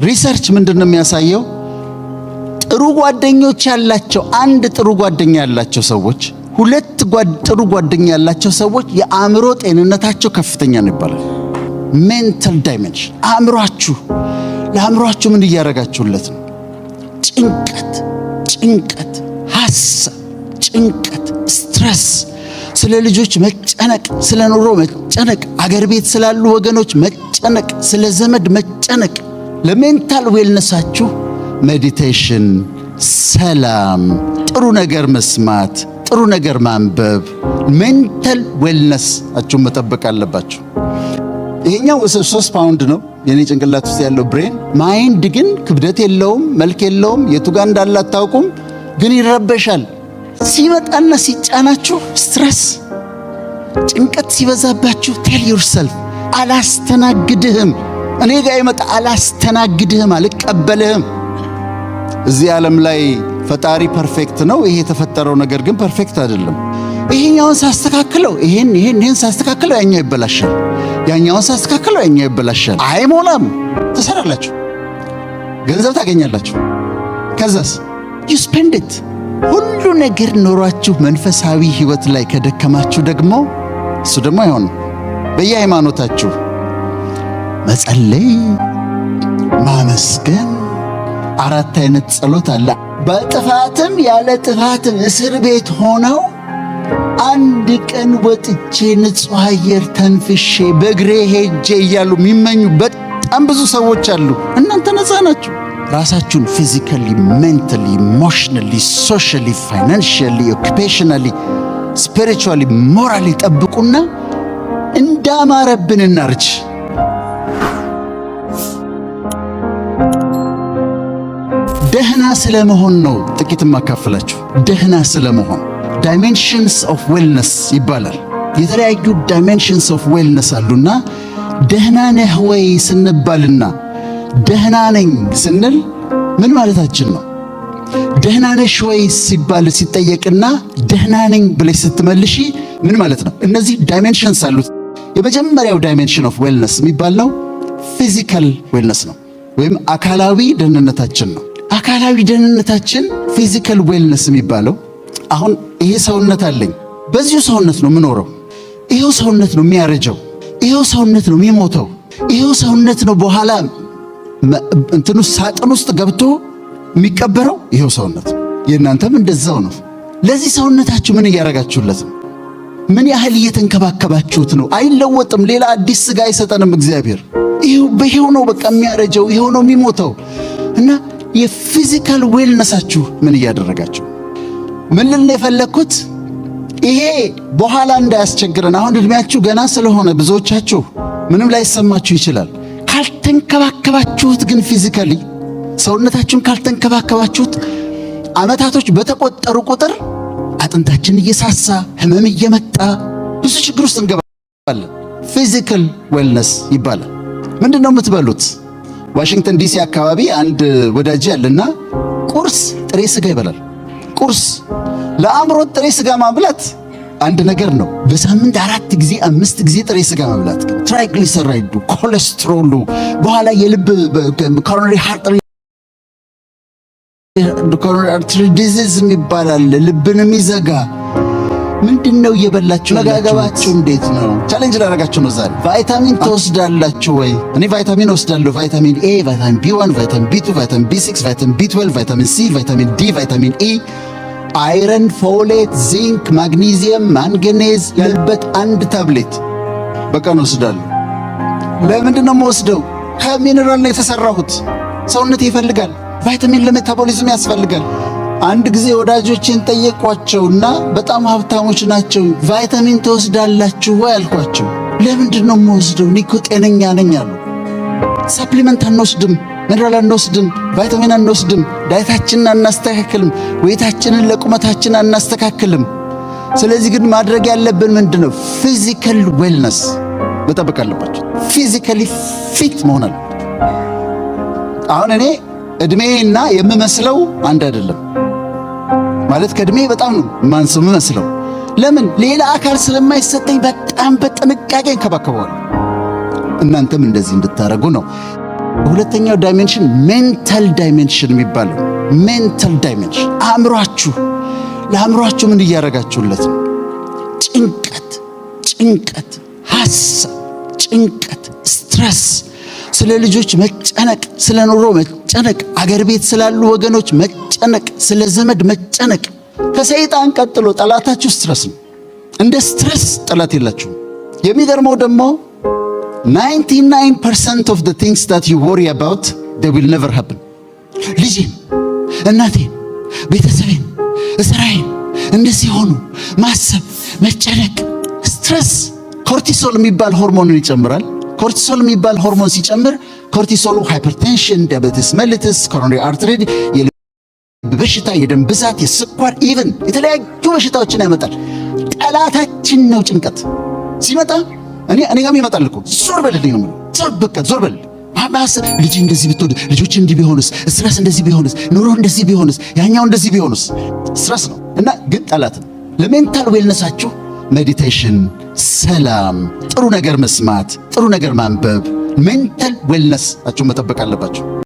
ሪሰርች ምንድነው የሚያሳየው? ጥሩ ጓደኞች ያላቸው አንድ ጥሩ ጓደኛ ያላቸው ሰዎች ሁለት ጥሩ ጓደኛ ያላቸው ሰዎች የአእምሮ ጤንነታቸው ከፍተኛ ነው ይባላል። ሜንታል ዳይሜንሽን ለአእምሮአችሁ ምን እያደረጋችሁለት ነው? ጭንቀት፣ ሐሳብ፣ ስትረስ፣ ስለ ልጆች መጨነቅ፣ ስለ ኑሮ መጨነቅ፣ አገር ቤት ስላሉ ወገኖች መጨነቅ፣ ስለ ዘመድ መጨነቅ። ለሜንታል ዌልነሳችሁ ሜዲቴሽን፣ ሰላም፣ ጥሩ ነገር መስማት፣ ጥሩ ነገር ማንበብ፣ ሜንታል ዌልነሳችሁን መጠበቅ አለባችሁ። ይሄኛው 3 ፓውንድ ነው የኔ ጭንቅላት ውስጥ ያለው ብሬን። ማይንድ ግን ክብደት የለውም፣ መልክ የለውም፣ የቱ ጋር እንዳለ አታውቁም፣ ግን ይረበሻል። ሲመጣና ሲጫናችሁ ስትረስ፣ ጭንቀት ሲበዛባችሁ ቴል ዩርሰልፍ አላስተናግድህም። እኔ ጋር ይመጣ አላስተናግድህም፣ አልቀበልህም። እዚህ ዓለም ላይ ፈጣሪ ፐርፌክት ነው። ይሄ የተፈጠረው ነገር ግን ፐርፌክት አይደለም። ይሄኛውን ሳስተካክለው ይሄን ሳስተካክለው ያኛው ይበላሻል፣ ያኛውን ሳስተካክለው ያኛው ይበላሻል። አይሞላም። ትሰራላችሁ፣ ገንዘብ ታገኛላችሁ። ከዛስ you spend it። ሁሉ ነገር ኖሯችሁ መንፈሳዊ ህይወት ላይ ከደከማችሁ ደግሞ እሱ ደግሞ አይሆንም። በየሃይማኖታችሁ መጸለይ፣ ማመስገን፣ 4 አይነት ጸሎት አለ። በጥፋትም ያለ ጥፋትም እስር ቤት ሆነው አንድ ቀን ወጥቼ ንጹህ አየር ተንፍሼ በእግሬ ሄጄ እያሉ የሚመኙ በጣም ብዙ ሰዎች አሉ። እናንተ ነፃ ናችሁ። ራሳችሁን ፊዚካሊ፣ ሜንታሊ፣ ኢሞሽናሊ፣ ሶሻሊ፣ ፋይናንሻሊ፣ ኦኩፔሽናሊ፣ ስፒሪቹዋሊ፣ ሞራሊ ጠብቁና እንዳማረብን እናርጅ። ደህና ስለመሆን ነው ጥቂት ማካፈላችሁ። ደህና ስለመሆን ዳይሜንሽንስ ኦፍ ዌልነስ ይባላል። የተለያዩ ዳይሜንሽንስ ኦፍ ዌልነስ አሉና ደህና ነህ ወይ ስንባልና ደህና ነኝ ስንል ምን ማለታችን ነው? ደህና ነሽ ወይ ሲባል ሲጠየቅና ደህና ነኝ ብለሽ ስትመልሺ ምን ማለት ነው? እነዚህ ዳይሜንሽንስ አሉት። የመጀመሪያው ዳይሜንሽን ኦፍ ዌልነስ የሚባለው ፊዚካል ዌልነስ ነው፣ ወይም አካላዊ ደህንነታችን ነው። አካላዊ ደህንነታችን ፊዚካል ዌልነስ የሚባለው አሁን ይሄ ሰውነት አለኝ፣ በዚሁ ሰውነት ነው የምኖረው። ይሄው ሰውነት ነው የሚያረጀው፣ ይሄው ሰውነት ነው የሚሞተው፣ ይሄው ሰውነት ነው በኋላ እንትኑ ሳጥን ውስጥ ገብቶ የሚቀበረው። ይሄው ሰውነት የእናንተም እንደዛው ነው። ለዚህ ሰውነታችሁ ምን እያረጋችሁለት ነው? ምን ያህል እየተንከባከባችሁት ነው? አይለወጥም። ሌላ አዲስ ሥጋ አይሰጠንም እግዚአብሔር። ይሄው ነው በቃ የሚያረጀው፣ ይሄው ነው የሚሞተው። እና የፊዚካል ዌልነሳችሁ ምን እያደረጋችሁ? ምን ልል የፈለኩት ይሄ በኋላ እንዳያስቸግረን። አሁን እድሜያችሁ ገና ስለሆነ ብዙዎቻችሁ ምንም ላይሰማችሁ ይችላል። ካልተንከባከባችሁት ግን ፊዚካሊ ሰውነታችሁን ካልተንከባከባችሁት ዓመታቶች በተቆጠሩ ቁጥር አጥንታችን እየሳሳ ህመም እየመጣ ብዙ ችግር ውስጥ እንገባለን። ፊዚካል ዌልነስ ይባላል። ምንድነው የምትበሉት? ዋሽንግተን ዲሲ አካባቢ አንድ ወዳጅ ያለና ቁርስ ጥሬ ስጋ ይበላል። ቁርስ ለአእምሮ ጥሬ ስጋ ማብላት አንድ ነገር ነው። በሳምንት 4 ጊዜ 5 ጊዜ ጥሬ ስጋ መብላት ትራይግሊሰራይዱ፣ ኮሌስትሮሉ፣ በኋላ የልብ ኮሮነሪ አርተሪ ዲዚዝ ይባላል፣ ልብን የሚዘጋ ምንድነው እየበላችሁ? መጋገባችሁ እንዴት ነው? ቻሌንጅ ላደርጋችሁ ነው ዛሬ። ቫይታሚን ትወስዳላችሁ ወይ? እኔ ቫይታሚን ወስዳለሁ። ቫይታሚን ኤ፣ ቫይታሚን ቢ1፣ ቫይታሚን ቢ2፣ ቫይታሚን ቢ6፣ ቫይታሚን ቢ12፣ ቫይታሚን ሲ፣ ቫይታሚን ዲ፣ ቫይታሚን ኢ፣ አይረን፣ ፎሌት፣ ዚንክ፣ ማግኒዚየም፣ ማንገኔዝ ያለበት አንድ ታብሌት በቀን ወስዳለሁ። ለምንድን ነው የምወስደው? ከሚነራል ነው የተሰራሁት። ሰውነት ይፈልጋል። ቫይታሚን ለሜታቦሊዝም ያስፈልጋል። አንድ ጊዜ ወዳጆቼን ጠየቋቸውና በጣም ሀብታሞች ናቸው። ቫይታሚን ተወስዳላችሁ ወይ አልኳቸው። ለምንድን ነው የምወስደው? እኔ እኮ ጤነኛ ነኝ አሉ። ሰፕሊመንት አንወስድም፣ ሚነራል አንወስድም፣ ቫይታሚን አንወስድም፣ ዳይታችንን አናስተካክልም፣ ወይታችንን ለቁመታችን አናስተካክልም። ስለዚህ ግን ማድረግ ያለብን ምንድነው? ፊዚካል ዌልነስ መጠበቅ አለባችሁ። ፊዚካሊ ፊት መሆን አለ። አሁን እኔ እድሜና የምመስለው አንድ አይደለም ማለት ከእድሜ በጣም ነው ማንሰው የምመስለው። ለምን? ሌላ አካል ስለማይሰጠኝ በጣም በጥንቃቄ እንከባከበዋለሁ። እናንተም እንደዚህ እንድታረጉ ነው። ሁለተኛው ዳይሜንሽን ሜንታል ዳይሜንሽን የሚባለው ሜንታል ዳይሜንሽን ለአእምሯችሁ ምን እያደረጋችሁለት ነው? ጭንቀት፣ ሐሳብ፣ ጭንቀት፣ ስትረስ፣ ስለ ልጆች መጨነቅ፣ ስለ ኑሮ መጨነቅ፣ አገር ቤት ስላሉ ወገኖች መጨነቅ፣ ስለ ዘመድ መጨነቅ። ከሰይጣን ቀጥሎ ጠላታችሁ ስትረስ ነው። እንደ ስትረስ ጠላት የላችሁም። የሚገርመው ደግሞ 99% of the things that you worry about they will never happen። ልጄን፣ እናቴን፣ ቤተሰቤን፣ እስራኤል እንደዚህ ሆኑ ማሰብ፣ መጨነቅ፣ ስትረስ ኮርቲሶል የሚባል ሆርሞንን ይጨምራል። ኮርቲሶል የሚባል ሆርሞን ሲጨምር ኮርቲሶሉ ሃይፐርቴንሽን፣ ዲያቤቲስ ሜሊተስ፣ ኮሮናሪ አርተሪ፣ የልብ በሽታ፣ የደም ብዛት፣ የስኳር ኢቭን የተለያዩ በሽታዎችን ያመጣል። ጠላታችን ነው። ጭንቀት ሲመጣ እኔ ጋርም ይመጣል እኮ ዞር በልልኝ ነው። ዞር በል ማሰብ። ልጅ እንደዚህ ብትወድ፣ ልጆች እንዲህ ቢሆንስ፣ ስትረስ እንደዚህ ቢሆንስ፣ ኑሮ እንደዚህ ቢሆንስ፣ ያኛው እንደዚህ ቢሆንስ። ስትረስ ነው እና ግን ጠላት ነው። ለሜንታል ዌልነሳችሁ ሜዲቴሽን፣ ሰላም፣ ጥሩ ነገር መስማት፣ ጥሩ ነገር ማንበብ፣ ሜንታል ዌልነሳችሁ መጠበቅ አለባችሁ።